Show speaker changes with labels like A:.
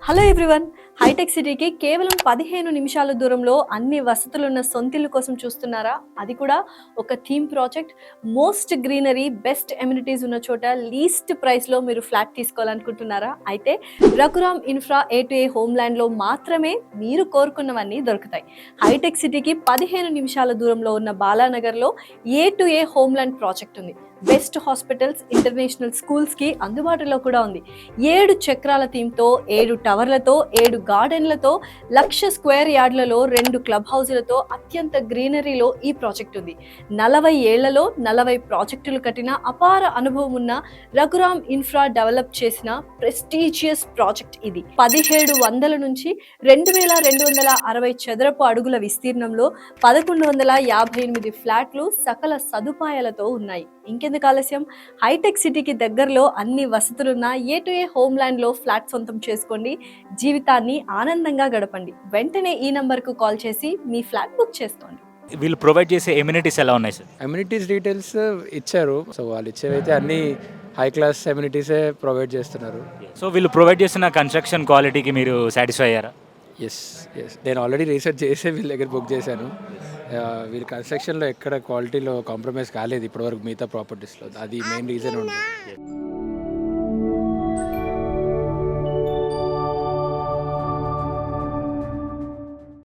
A: Hello everyone. Hitech సిటీకి కేవలం 15 నిమిషాల దూరంలో అన్ని వసతులున్న సొంతిల్లు కోసం చూస్తున్నారా? అది కూడా ఒక theme project, most greenery, best amenities ఉన్న చోట లీస్ట్ ప్రైస్లో మీరు ఫ్లాట్ తీసుకోవాలనుకుంటున్నారా? అయితే Raghuram infra A to A home ల్యాండ్లో మాత్రమే మీరు కోరుకున్నవన్నీ దొరుకుతాయి. హైటెక్ సిటీకి 15 నిమిషాల దూరంలో ఉన్న బాలానగర్లో A to A home land project ఉంది. బెస్ట్ హాస్పిటల్స్, ఇంటర్నేషనల్ స్కూల్స్కి అందుబాటులో కూడా ఉంది. 7 చక్రాల థీమ్తో, 7 టవర్లతో, 7 గార్డెన్లతో, 1,00,000 స్క్వేర్ యార్డ్లలో 2 క్లబ్ హౌజులతో అత్యంత గ్రీనరీలో ఈ ప్రాజెక్ట్ ఉంది. 40 ఏళ్లలో 40 ప్రాజెక్టులు కట్టిన అపార అనుభవం ఉన్న రఘురామ్ ఇన్ఫ్రా డెవలప్ చేసిన ప్రెస్టీజియస్ ప్రాజెక్ట్ ఇది. 1700 నుంచి 2,260 చదరపు అడుగుల విస్తీర్ణంలో 1,158 ఫ్లాట్లు సకల సదుపాయాలతో ఉన్నాయి. ఇంకెందుకు ఆలస్యం? హైటెక్ సిటీకి దగ్గరలో అన్ని వసతులున్న ఏ టు ఏ హోమ్ ల్యాండ్ లో ఫ్లాట్ సొంతం చేసుకోండి. జీవితాన్ని ఆనందంగా గడపండి. వెంటనే ఈ నంబర్కు కాల్ చేసి మీ ఫ్లాట్ బుక్ చేసుకోండి.
B: వీళ్ళు ప్రొవైడ్ చేసే ఎమ్యూనిటీస్ ఎలా ఉన్నాయి సార్?
C: అమ్యూనిటీస్ డీటెయిల్స్ ఇచ్చారు. సో వాళ్ళు ఇచ్చేవైతే అన్ని హై క్లాస్ అమ్యూనిటీసే ప్రొవైడ్ చేస్తున్నారు.
B: సో వీళ్ళు ప్రొవైడ్ చేసిన కన్స్ట్రక్షన్ క్వాలిటీకి మీరు సాటిస్ఫై అయ్యారా?
C: ఎస్ నేను ఆల్రెడీ రీసెర్చ్ చేసే వీళ్ళ దగ్గర బుక్ చేశాను. వీళ్ళ కన్స్ట్రక్షన్లో ఎక్కడ క్వాలిటీలో కాంప్రమైజ్ కాలేదు ఇప్పటివరకు మిగతా ప్రాపర్టీస్లో. అది మెయిన్ రీజన్ ఉంది.